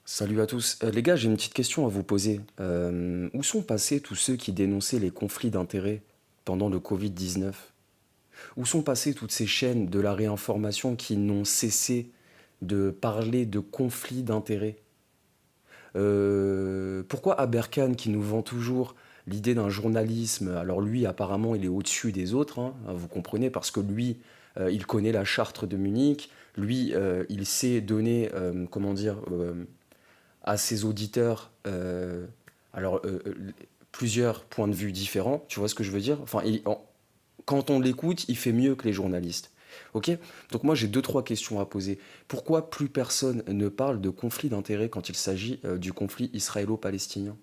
Salut à tous. Les gars, j'ai une petite question à vous poser. Où sont passés tous ceux qui dénonçaient les conflits d'intérêts pendant le Covid-19? Où sont passées toutes ces chaînes de la réinformation qui n'ont cessé de parler de conflits d'intérêts? Pourquoi Aberkan, qui nous vend toujours l'idée d'un journalisme, alors lui apparemment il est au-dessus des autres, hein, vous comprenez, parce que lui il connaît la charte de Munich, lui il sait donner, comment dire, à ses auditeurs alors plusieurs points de vue différents, tu vois ce que je veux dire? Enfin, quand on l'écoute, il fait mieux que les journalistes. Ok? Donc moi j'ai deux, trois questions à poser. Pourquoi plus personne ne parle de conflit d'intérêts quand il s'agit du conflit israélo-palestinien?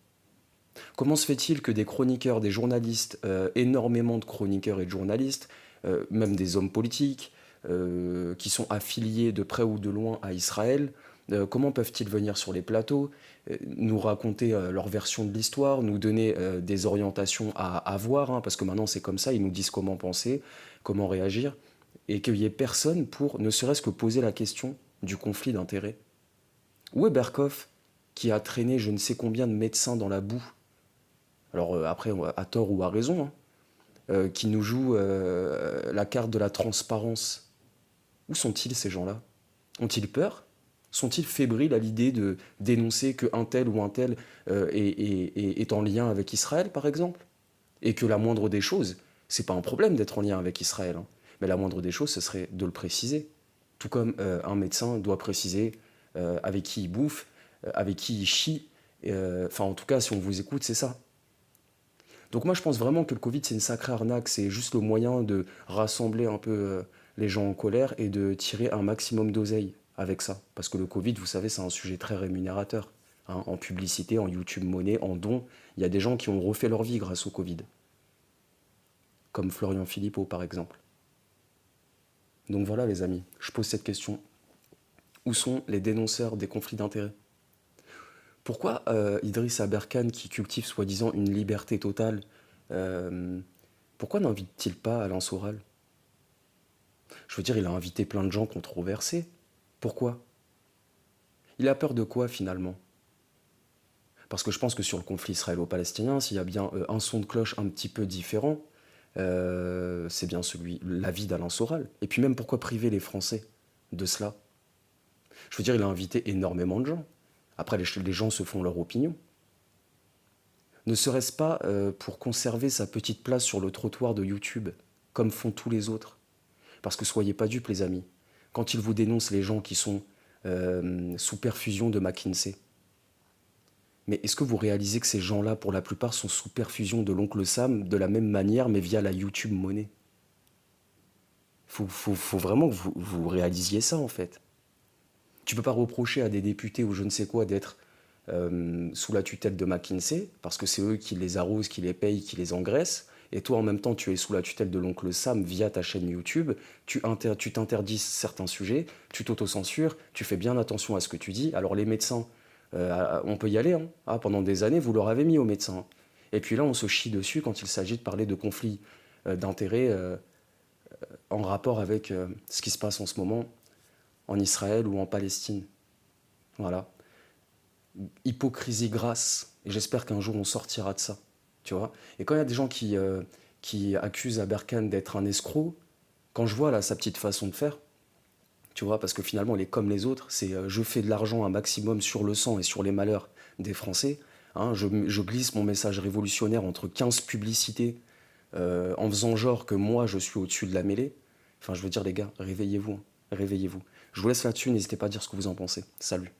Comment se fait-il que des chroniqueurs, des journalistes, énormément de chroniqueurs et de journalistes, même des hommes politiques, qui sont affiliés de près ou de loin à Israël, comment peuvent-ils venir sur les plateaux, nous raconter leur version de l'histoire, nous donner des orientations à voir, hein, parce que maintenant c'est comme ça, ils nous disent comment penser, comment réagir, et qu'il n'y ait personne pour ne serait-ce que poser la question du conflit d'intérêts. Où est Berkoff, qui a traîné je ne sais combien de médecins dans la boue, alors après à tort ou à raison, hein, qui nous joue la carte de la transparence? Où sont-ils ces gens-là? Ont-ils peur? Sont-ils fébriles à l'idée de dénoncer qu'un tel ou un tel est en lien avec Israël, par exemple? Et que la moindre des choses, c'est pas un problème d'être en lien avec Israël, hein, mais la moindre des choses, ce serait de le préciser. Tout comme un médecin doit préciser avec qui il bouffe, avec qui il chie. Enfin, en tout cas, si on vous écoute, c'est ça. Donc moi, je pense vraiment que le Covid, c'est une sacrée arnaque. C'est juste le moyen de rassembler un peu les gens en colère et de tirer un maximum d'oseille avec ça. Parce que le Covid, vous savez, c'est un sujet très rémunérateur, hein, en publicité, en YouTube Money, en dons. Il y a des gens qui ont refait leur vie grâce au Covid, comme Florian Philippot, par exemple. Donc voilà, les amis, je pose cette question. Où sont les dénonceurs des conflits d'intérêts? Pourquoi Idriss Aberkan, qui cultive soi-disant une liberté totale, euh, pourquoi n'invite-t-il pas Alain Soral? Je veux dire, il a invité plein de gens controversés. Pourquoi? Il a peur de quoi finalement? Parce que je pense que sur le conflit israélo-palestinien, s'il y a bien un son de cloche un petit peu différent, c'est bien l'avis d'Alain Soral. Et puis même, pourquoi priver les Français de cela? Je veux dire, il a invité énormément de gens. Après, les gens se font leur opinion. Ne serait-ce pas pour conserver sa petite place sur le trottoir de YouTube, comme font tous les autres? Parce que soyez pas dupes, les amis. Quand ils vous dénoncent les gens qui sont sous perfusion de McKinsey, mais est-ce que vous réalisez que ces gens-là, pour la plupart, sont sous perfusion de l'oncle Sam de la même manière, mais via la YouTube Money? Faut vraiment que vous réalisiez ça, en fait. Tu peux pas reprocher à des députés ou je ne sais quoi d'être sous la tutelle de McKinsey, parce que c'est eux qui les arrosent, qui les payent, qui les engraissent, et toi en même temps tu es sous la tutelle de l'oncle Sam via ta chaîne YouTube, tu t'interdis certains sujets, tu t'autocensures, tu fais bien attention à ce que tu dis. Alors les médecins, on peut y aller, hein. Ah, pendant des années vous leur avez mis aux médecins, hein. Et puis là on se chie dessus quand il s'agit de parler de conflits d'intérêts en rapport avec ce qui se passe en ce moment en Israël ou en Palestine. Voilà. Hypocrisie grasse. Et j'espère qu'un jour on sortira de ça. Tu vois? Et quand il y a des gens qui accusent Aberkan d'être un escroc, quand je vois là sa petite façon de faire, tu vois, parce que finalement il est comme les autres, c'est je fais de l'argent un maximum sur le sang et sur les malheurs des Français, hein, je glisse mon message révolutionnaire entre 15 publicités en faisant genre que moi je suis au-dessus de la mêlée. Enfin, je veux dire, les gars, réveillez-vous, hein, réveillez-vous. Je vous laisse là-dessus, n'hésitez pas à dire ce que vous en pensez. Salut.